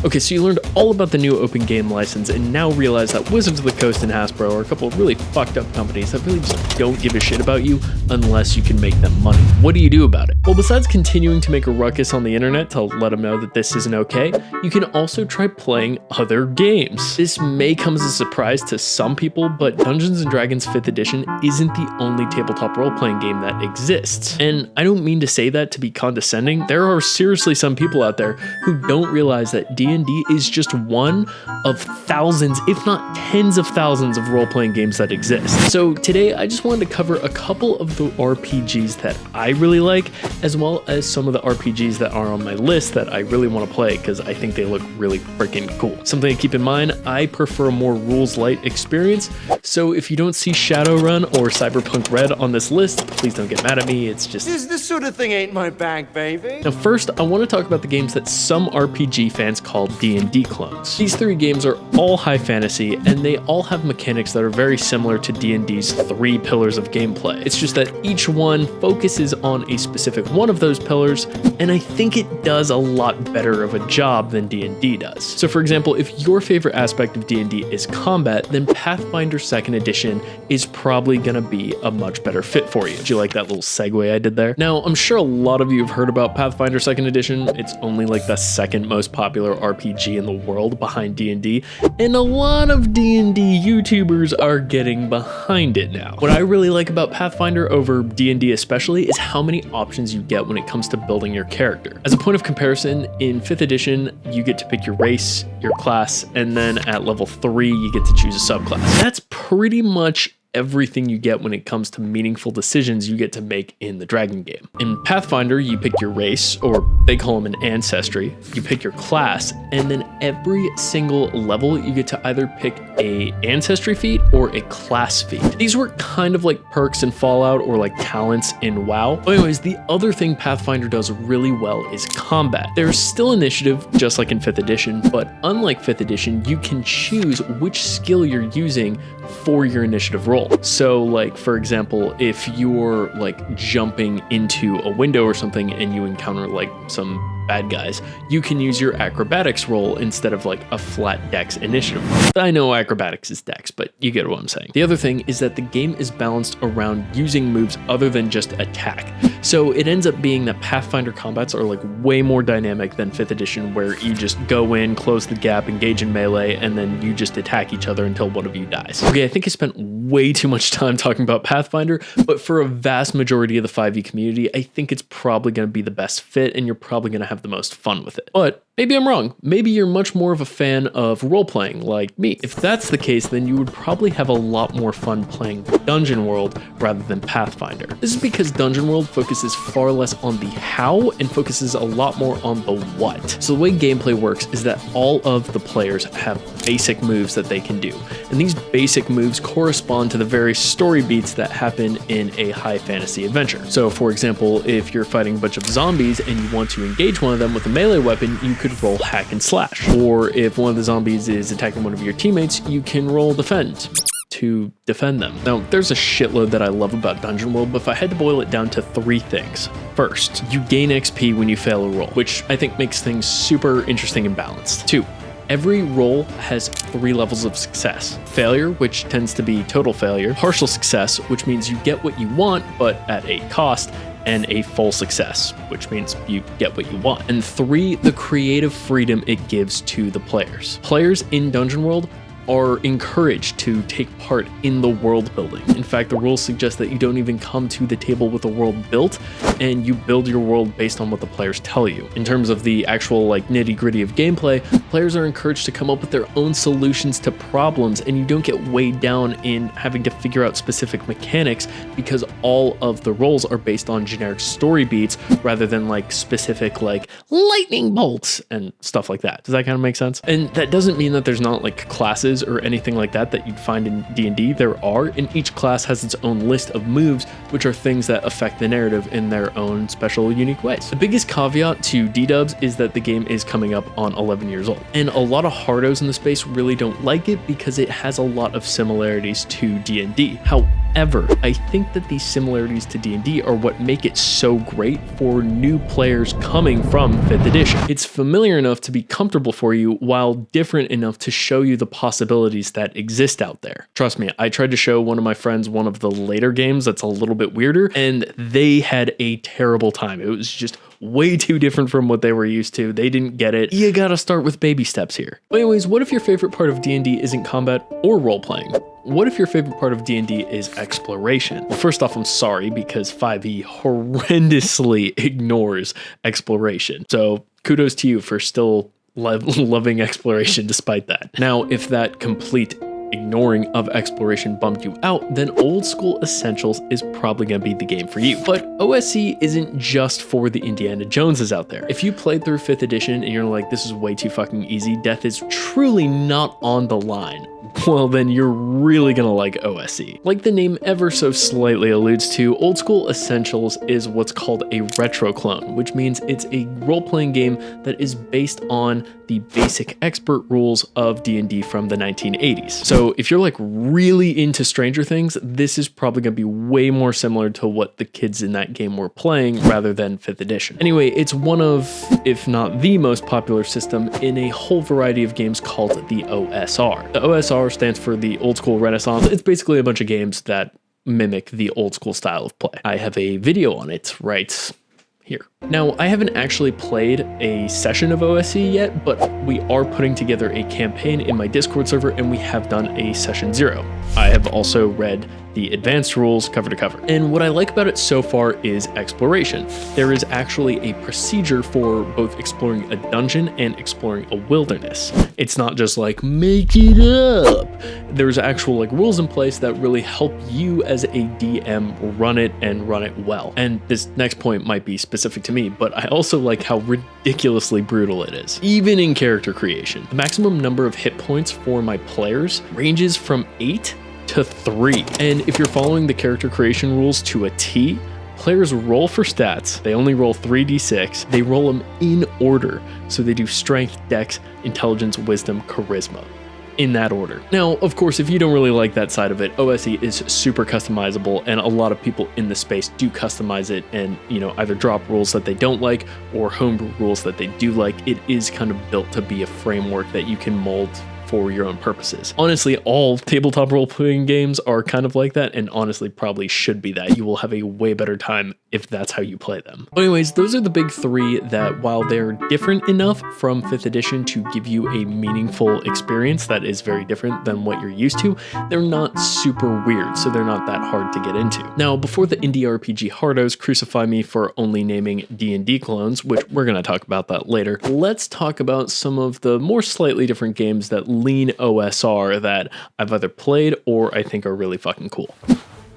Okay, so you learned all about the new open game license and now realize that Wizards of the Coast and Hasbro are a couple of really fucked up companies that really just don't give a shit about you unless you can make them money. What do you do about it? Well, besides continuing to make a ruckus on the internet to let them know that this isn't okay, you can also try playing other games. This may come as a surprise to some people, but Dungeons & Dragons 5th edition isn't the only tabletop role-playing game that exists. And I don't mean to say that to be condescending. There are seriously some people out there who don't realize that D&D is just one of thousands, if not tens of thousands of role-playing games that exist. So today I just wanted to cover a couple of the RPGs that I really like, as well as some of the RPGs that are on my list that I really want to play because I think they look really freaking cool. Something to keep in mind, I prefer a more rules light experience, so if you don't see Shadowrun or Cyberpunk Red on this list, please don't get mad at me. It's just This sort of thing ain't my bag, baby. Now first, I want to talk about the games that some RPG fans call D&D Clones. These 3 games are all high fantasy, and they all have mechanics that are very similar to D&D's 3 pillars of gameplay. It's just that each one focuses on a specific one of those pillars, and I think it does a lot better of a job than D&D does. So for example, if your favorite aspect of D&D is combat, then Pathfinder 2nd edition is probably gonna be a much better fit for you. Did you like that little segue I did there? Now, I'm sure a lot of you have heard about Pathfinder 2nd edition. It's only like the 2nd most popular RPG in the world behind D&D, and a lot of D&D YouTubers are getting behind it now. What I really like about Pathfinder over D&D especially is how many options you get when it comes to building your character. As a point of comparison, in 5th edition, you get to pick your race, your class, and then at level 3, you get to choose a subclass. That's pretty much everything you get when it comes to meaningful decisions you get to make in the Dragon game. In Pathfinder, you pick your race, or they call them an ancestry, you pick your class, and then every single level you get to either pick a ancestry feat or a class feat. These work kind of like perks in Fallout or like talents in WoW. Anyways, the other thing Pathfinder does really well is combat. There's still initiative, just like in 5th edition, but unlike 5th edition, you can choose which skill you're using for your initiative roll. So like, for example, if you're like jumping into a window or something and you encounter like some bad guys, you can use your acrobatics roll instead of like a flat dex initiative roll. I know acrobatics is dex, but you get what I'm saying. The other thing is that the game is balanced around using moves other than just attack. So it ends up being that Pathfinder combats are like way more dynamic than 5th edition, where you just go in, close the gap, engage in melee, and then you just attack each other until one of you dies. Okay, I think I spent way too much time talking about Pathfinder, but for a vast majority of the 5e community, I think it's probably going to be the best fit, and you're probably going to have the most fun with it. But maybe I'm wrong. Maybe you're much more of a fan of role-playing like me. If that's the case, then you would probably have a lot more fun playing Dungeon World rather than Pathfinder. This is because Dungeon World focuses far less on the how and focuses a lot more on the what. So the way gameplay works is that all of the players have basic moves that they can do, and these basic moves correspond to the various story beats that happen in a high fantasy adventure. So for example, if you're fighting a bunch of zombies and you want to engage one of them with a melee weapon, you could roll hack and slash. Or if one of the zombies is attacking one of your teammates, you can roll defend to defend them. Now, there's a shitload that I love about Dungeon World, but if I had to boil it down to 3 things. First, you gain XP when you fail a roll, which I think makes things super interesting and balanced. 2, every roll has 3 levels of success. Failure, which tends to be total failure. Partial success, which means you get what you want, but at a cost. And a full success, which means you get what you want. And 3, the creative freedom it gives to the players. Players in Dungeon World are encouraged to take part in the world building. In fact, the rules suggest that you don't even come to the table with a world built, and you build your world based on what the players tell you. In terms of the actual like nitty-gritty of gameplay, players are encouraged to come up with their own solutions to problems, and you don't get weighed down in having to figure out specific mechanics because all of the roles are based on generic story beats rather than like specific like lightning bolts and stuff like that. Does that kind of make sense? And that doesn't mean that there's not like classes or anything like that you'd find in D&D. There are, and each class has its own list of moves, which are things that affect the narrative in their own special, unique ways. The biggest caveat to D-dubs is that the game is coming up on 11 years old, and a lot of hardos in the space really don't like it because it has a lot of similarities to D&D. However, However, I think that these similarities to D&D are what make it so great for new players coming from 5th edition. It's familiar enough to be comfortable for you while different enough to show you the possibilities that exist out there. Trust me, I tried to show one of my friends one of the later games that's a little bit weirder, and they had a terrible time. It was just way too different from what they were used to. They didn't get it. You gotta start with baby steps here. But anyways, what if your favorite part of D&D isn't combat or role-playing? What if your favorite part of D&D is exploration? Well, first off, I'm sorry, because 5e horrendously ignores exploration. So kudos to you for still loving exploration despite that. Now, if that complete ignoring of exploration bummed you out, then Old School Essentials is probably going to be the game for you. But OSE isn't just for the Indiana Joneses out there. If you played through 5th edition and you're like, this is way too fucking easy, death is truly not on the line, well then you're really gonna like OSE. Like the name ever so slightly alludes to, Old School Essentials is what's called a retro clone, which means it's a role-playing game that is based on the basic expert rules of D&D from the 1980s. So if you're like really into Stranger Things, this is probably gonna be way more similar to what the kids in that game were playing rather than 5th edition. Anyway, it's one of, if not the most popular system in a whole variety of games called the OSR. The OSR stands for the Old School Renaissance. It's basically a bunch of games that mimic the old school style of play. I have a video on it right here. Now, I haven't actually played a session of OSE yet, but we are putting together a campaign in my Discord server, and we have done a session 0. I have also read the advanced rules cover to cover. And what I like about it so far is exploration. There is actually a procedure for both exploring a dungeon and exploring a wilderness. It's not just like, make it up. There's actual like rules in place that really help you as a DM run it and run it well. And this next point might be specific to me, but I also like how ridiculously brutal it is, even in character creation. The maximum number of hit points for my players ranges from 8 to 3. And if you're following the character creation rules to a T, players roll for stats. They only roll 3d6. They roll them in order. So they do strength, dex, intelligence, wisdom, charisma, in that order. Now, of course, if you don't really like that side of it, OSE is super customizable, and a lot of people in the space do customize it and, you know, either drop rules that they don't like or homebrew rules that they do like. It is kind of built to be a framework that you can mold for your own purposes. Honestly, all tabletop role-playing games are kind of like that, and honestly probably should be that. You will have a way better time if that's how you play them. But anyways, those are the big 3 that, while they're different enough from 5th edition to give you a meaningful experience that is very different than what you're used to, they're not super weird, so they're not that hard to get into. Now, before the indie RPG hardos crucify me for only naming D&D Clones, which we're gonna talk about that later, let's talk about some of the more slightly different games that lean OSR that I've either played or I think are really fucking cool.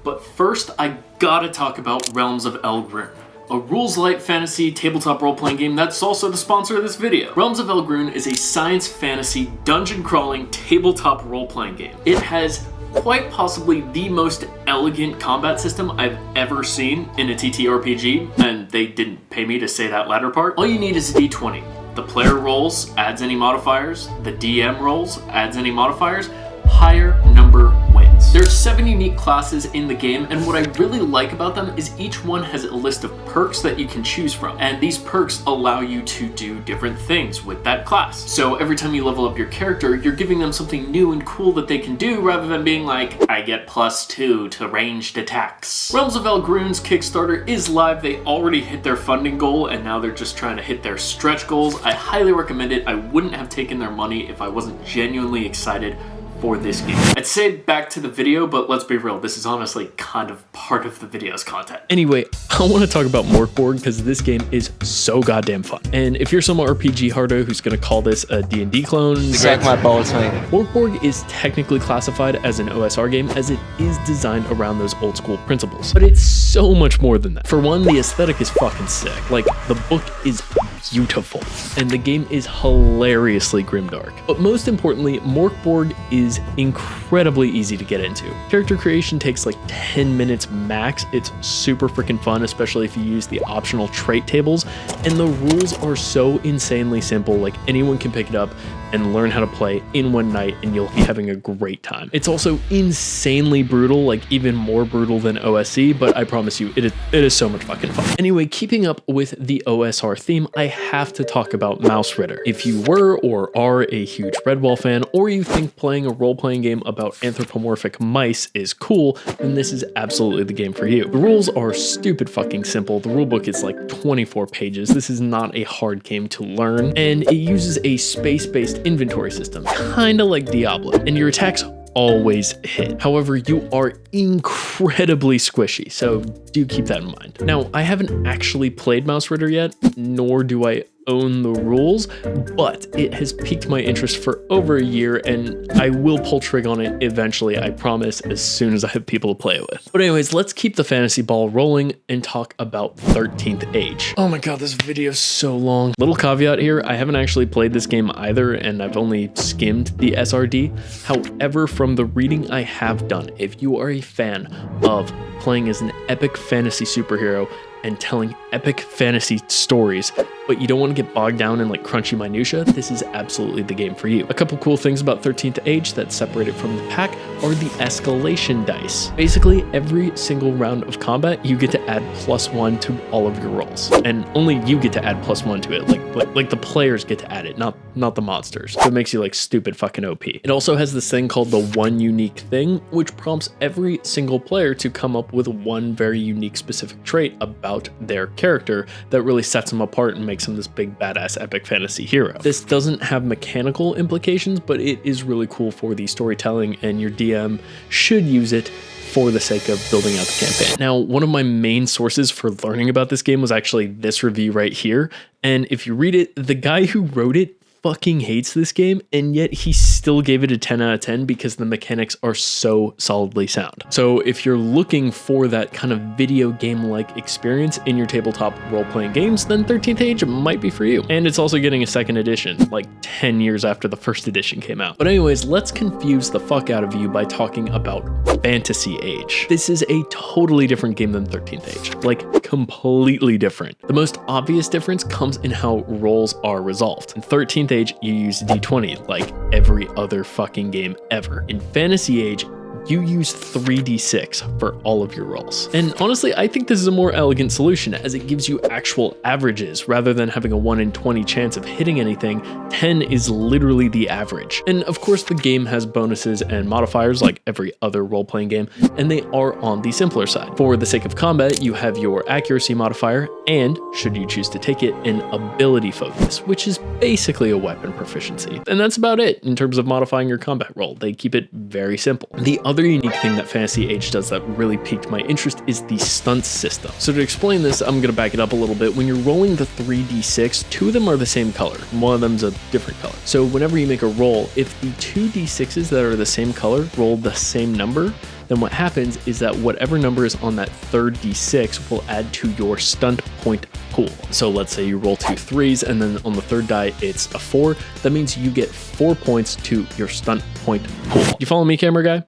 But first, I gotta talk about Realms of Elghrune, a rules-light fantasy tabletop role-playing game that's also the sponsor of this video. Realms of Elghrune is a science fantasy dungeon-crawling tabletop role-playing game. It has quite possibly the most elegant combat system I've ever seen in a TTRPG, and they didn't pay me to say that latter part. All you need is a d20. The player rolls, adds any modifiers. The DM rolls, adds any modifiers. Higher number wins. There's 7 unique classes in the game, and what I really like about them is each one has a list of perks that you can choose from, and these perks allow you to do different things with that class. So every time you level up your character, you're giving them something new and cool that they can do, rather than being like, I get +2 to ranged attacks. Realms of Elghrune's Kickstarter is live. They already hit their funding goal, and now they're just trying to hit their stretch goals. I highly recommend it. I wouldn't have taken their money if I wasn't genuinely excited for this game. I'd say back to the video, but let's be real, this is honestly kind of part of the video's content. Anyway, I want to talk about Mork Borg because this game is so goddamn fun. And if you're some RPG hardo who's going to call this a D&D clone, suck my balls, man. Mork Borg is technically classified as an OSR game as it is designed around those old school principles. But it's so much more than that. For one, the aesthetic is fucking sick. Like, the book is beautiful, and the game is hilariously grimdark. But most importantly, Mork Borg is incredibly easy to get into. Character creation takes like 10 minutes max. It's super freaking fun, especially if you use the optional trait tables, and the rules are so insanely simple, like anyone can pick it up and learn how to play in one night and you'll be having a great time. It's also insanely brutal, like even more brutal than OSC, but I promise you, it is so much fucking fun. Anyway, keeping up with the OSR theme, I have to talk about Mausritter. If you were or are a huge Redwall fan, or you think playing a role-playing game about anthropomorphic mice is cool, then this is absolutely the game for you. The rules are stupid fucking simple. The rulebook is like 24 pages. This is not a hard game to learn, and it uses a space-based inventory system, kinda like Diablo, and your attacks always hit. However, you are incredibly squishy, so do keep that in mind. Now, I haven't actually played Mausritter yet, nor do I own the rules, but it has piqued my interest for over a year, and I will pull trig on it eventually, I promise, as soon as I have people to play it with. But anyways, let's keep the fantasy ball rolling and talk about 13th Age. Oh my god, this video is so long. Little caveat here, I haven't actually played this game either, and I've only skimmed the SRD. However, from the reading I have done, if you are a fan of playing as an epic fantasy superhero and telling epic fantasy stories, but you don't want to get bogged down in like crunchy minutia, this is absolutely the game for you. A couple cool things about 13th Age that separate it from the pack are the escalation dice. Basically, every single round of combat, you get to add +1 to all of your rolls, and only you get to add +1 to it. Like the players get to add it, not the monsters. So it makes you like stupid fucking OP. It also has this thing called the one unique thing, which prompts every single player to come up with one very unique specific trait about their character that really sets them apart and makes him this big badass epic fantasy hero. This doesn't have mechanical implications, but it is really cool for the storytelling, and your DM should use it for the sake of building out the campaign. Now, one of my main sources for learning about this game was actually this review right here, and if you read it, the guy who wrote it fucking hates this game, and yet he still gave it a 10 out of 10 because the mechanics are so solidly sound. So if you're looking for that kind of video game-like experience in your tabletop role-playing games, then 13th Age might be for you. And it's also getting a second edition, like 10 years after the first edition came out. But anyways, let's confuse the fuck out of you by talking about Fantasy Age. This is a totally different game than 13th Age, like completely different. The most obvious difference comes in how roles are resolved. In 13th Age, you use D20 like every other fucking game ever. In Fantasy Age, you use 3d6 for all of your rolls. And honestly, I think this is a more elegant solution, as it gives you actual averages rather than having a 1 in 20 chance of hitting anything. 10 is literally the average. And of course, the game has bonuses and modifiers like every other role-playing game, and they are on the simpler side. For the sake of combat, you have your accuracy modifier, and should you choose to take it, an ability focus, which is basically a weapon proficiency. And that's about it in terms of modifying your combat roll. They keep it very simple. The other unique thing that Fantasy Age does that really piqued my interest is the stunts system. So to explain this, I'm gonna back it up a little bit. When you're rolling the 3d6, 2 of them are the same color. One of them's a different color. So whenever you make a roll, if the 2 d6s that are the same color roll the same number, then what happens is that whatever number is on that third d6 will add to your stunt point pool. So let's say you roll 2 3s, and then on the third die it's a 4. That means you get 4 points to your stunt point pool. You follow me, camera guy?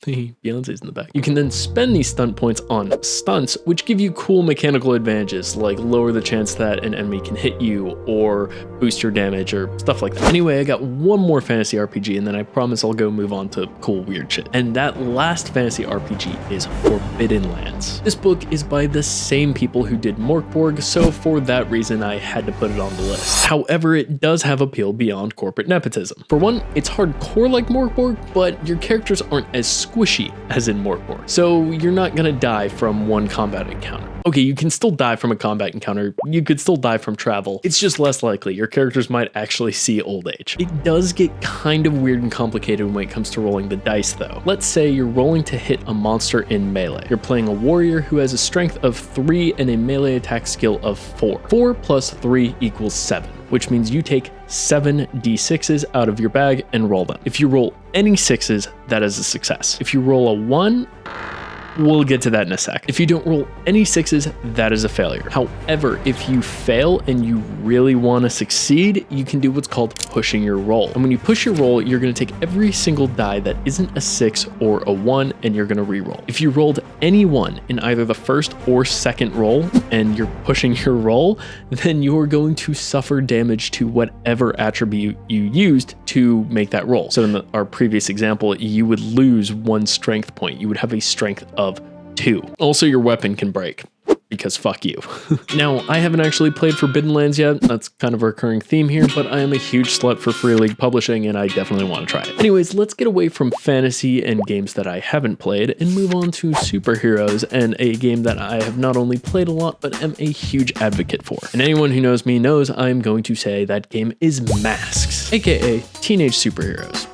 Beyonce's in the back. You can then spend these stunt points on stunts, which give you cool mechanical advantages, like lower the chance that an enemy can hit you or boost your damage or stuff like that. Anyway, I got one more fantasy RPG, and then I promise I'll go move on to cool weird shit. And that last fantasy RPG is Forbidden Lands. This book is by the same people who did Mork Borg, so for that reason I had to put it on the list. However, it does have appeal beyond corporate nepotism. For one, it's hardcore like Mork Borg, but your characters aren't as squishy as in Mork Borg, so you're not gonna die from one combat encounter. Okay, you can still die from a combat encounter, you could still die from travel, it's just less likely. Your characters might actually see old age. It does get kind of weird and complicated when it comes to rolling the dice though. Let's say you're rolling to hit a monster in melee. You're playing a warrior who has a strength of 3 and a melee attack skill of 4. 4 plus 3 equals 7, which means you take 7 d6s out of your bag and roll them. If you roll any 6s, that is a success. If you roll a 1, We'll get to that in a sec. If you don't roll any 6s, that is a failure. However, if you fail and you really want to succeed, you can do what's called pushing your roll. And when you push your roll, you're going to take every single die that isn't a 6 or a 1 and you're going to re-roll. If you rolled any 1 in either the first or second roll and you're pushing your roll, then you're going to suffer damage to whatever attribute you used to make that roll. So in our previous example, you would lose 1 strength point. You would have a strength of 2. Also, your weapon can break, because fuck you. Now, I haven't actually played Forbidden Lands yet. That's kind of a recurring theme here, but I am a huge slut for Free League publishing and I definitely want to try it. Anyways, let's get away from fantasy and games that I haven't played and move on to superheroes and a game that I have not only played a lot, but am a huge advocate for. And anyone who knows me knows I'm going to say that game is Masks, aka Teenage Superheroes.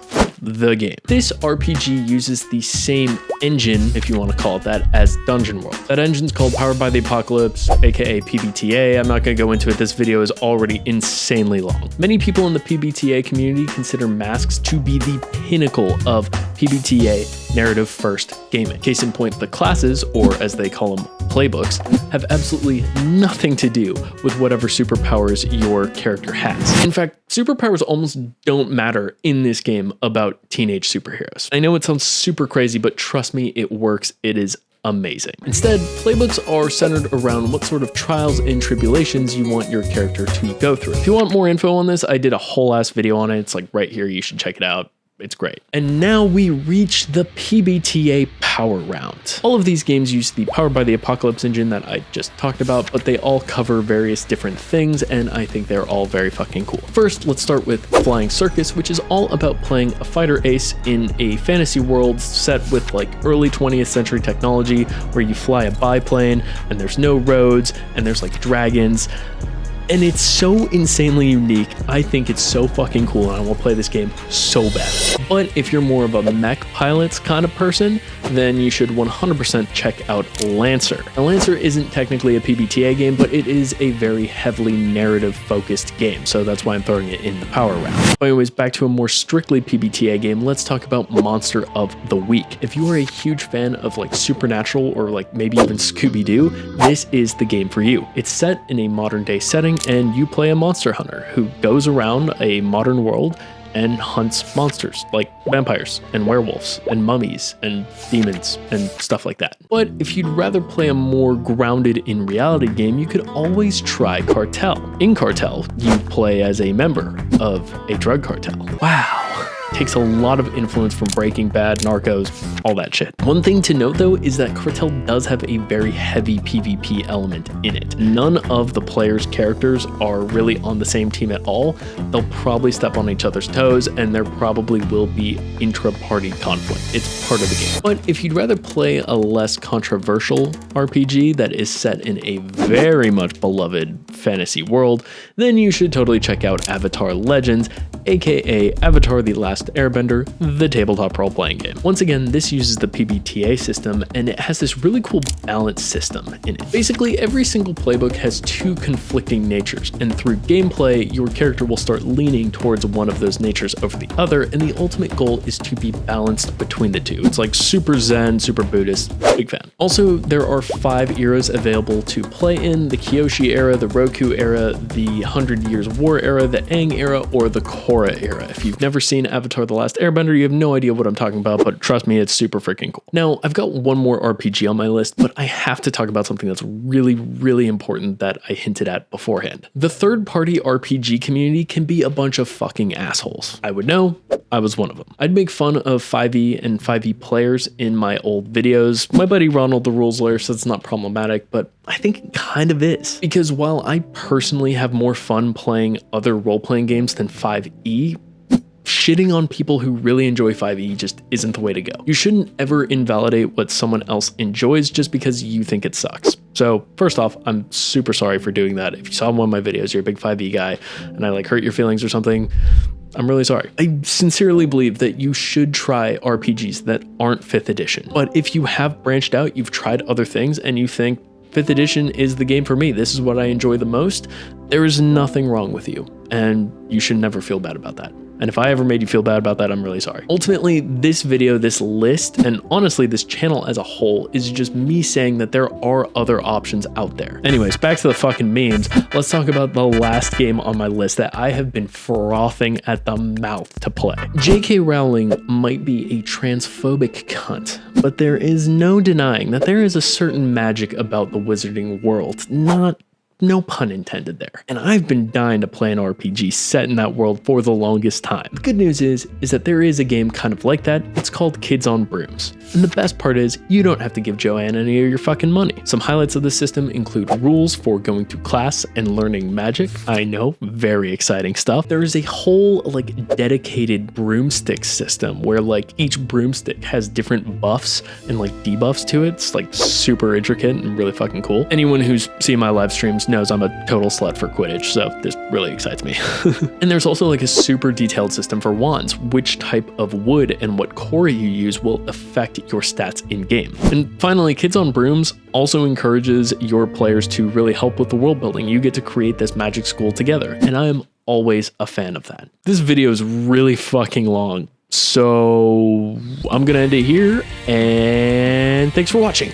The game. This RPG uses the same engine, if you want to call it that, as Dungeon World. That engine's called Powered by the Apocalypse, aka PbtA. I'm not going to go into it. This video is already insanely long. Many people in the PbtA community consider Masks to be the pinnacle of PbtA narrative first gaming. Case in point, the classes, or as they call them, playbooks, have absolutely nothing to do with whatever superpowers your character has. In fact, superpowers almost don't matter in this game about teenage superheroes. I know it sounds super crazy, but trust me, it works. It is amazing. Instead, playbooks are centered around what sort of trials and tribulations you want your character to go through. If you want more info on this, I did a whole ass video on it. It's like right here. You should check it out. It's great. And now we reach the PbtA Power Round. All of these games use the Powered by the Apocalypse engine that I just talked about, but they all cover various different things, and I think they're all very fucking cool. First, let's start with Flying Circus, which is all about playing a fighter ace in a fantasy world set with like early 20th century technology where you fly a biplane and there's no roads and there's like dragons. And it's so insanely unique. I think it's so fucking cool and I will play this game so bad. But if you're more of a mech pilots kind of person, then you should 100% check out Lancer. Now, Lancer isn't technically a PbtA game, but it is a very heavily narrative focused game. So that's why I'm throwing it in the Power Round. Anyways, back to a more strictly PbtA game, let's talk about Monster of the Week. If you are a huge fan of like Supernatural or like maybe even Scooby-Doo, this is the game for you. It's set in a modern day setting and you play a monster hunter who goes around a modern world and hunts monsters like vampires and werewolves and mummies and demons and stuff like that. But if you'd rather play a more grounded in reality game, you could always try Cartel. In Cartel, you play as a member of a drug cartel. Wow. Takes a lot of influence from Breaking Bad, Narcos, all that shit. One thing to note though is that Cartel does have a very heavy PvP element in it. None of the players' characters are really on the same team at all. They'll probably step on each other's toes and there probably will be intra-party conflict. It's part of the game. But if you'd rather play a less controversial RPG that is set in a very much beloved fantasy world, then you should totally check out Avatar Legends, aka Avatar The Last Airbender, the tabletop role-playing game. Once again, this uses the PbtA system and it has this really cool balance system in it. Basically, every single playbook has two conflicting natures, and through gameplay, your character will start leaning towards one of those natures over the other, and the ultimate goal is to be balanced between the two. It's like super Zen, super Buddhist, big fan. Also, there are 5 eras available to play in: the Kyoshi era, the Roku era, the 100 Years War era, the Aang era, or the Korra era. If you've never seen Avatar The Last Airbender, you have no idea what I'm talking about, but trust me, it's super freaking cool. Now, I've got one more RPG on my list, but I have to talk about something that's really, really important that I hinted at beforehand. The third-party RPG community can be a bunch of fucking assholes. I would know, I was one of them. I'd make fun of 5e and 5e players in my old videos. My buddy Ronald the Rules Lawyer says it's not problematic, but I think it kind of is. Because while I personally have more fun playing other role-playing games than 5e, shitting on people who really enjoy 5e just isn't the way to go. You shouldn't ever invalidate what someone else enjoys just because you think it sucks. So first off, I'm super sorry for doing that. If you saw one of my videos, you're a big 5e guy, and I like hurt your feelings or something, I'm really sorry. I sincerely believe that you should try RPGs that aren't 5th edition. But if you have branched out, you've tried other things, and you think 5th edition is the game for me, this is what I enjoy the most, there is nothing wrong with you, and you should never feel bad about that. And if I ever made you feel bad about that, I'm really sorry. Ultimately, this video, this list, and honestly, this channel as a whole is just me saying that there are other options out there. Anyways, back to the fucking memes. Let's talk about the last game on my list that I have been frothing at the mouth to play. J.K. Rowling might be a transphobic cunt, but there is no denying that there is a certain magic about the wizarding world. No pun intended there. And I've been dying to play an RPG set in that world for the longest time. The good news is that there is a game kind of like that. It's called Kids on Brooms. And the best part is you don't have to give Joanne any of your fucking money. Some highlights of the system include rules for going to class and learning magic. I know, very exciting stuff. There is a whole dedicated broomstick system where each broomstick has different buffs and debuffs to it. It's super intricate and really fucking cool. Anyone who's seen my live streams knows I'm a total slut for Quidditch, so this really excites me. And there's also a super detailed system for wands. Which type of wood and what core you use will affect your stats in game. And finally, Kids on Brooms also encourages your players to really help with the world building. You get to create this magic school together, and I am always a fan of that. This video is really fucking long, so I'm gonna end it here, and thanks for watching.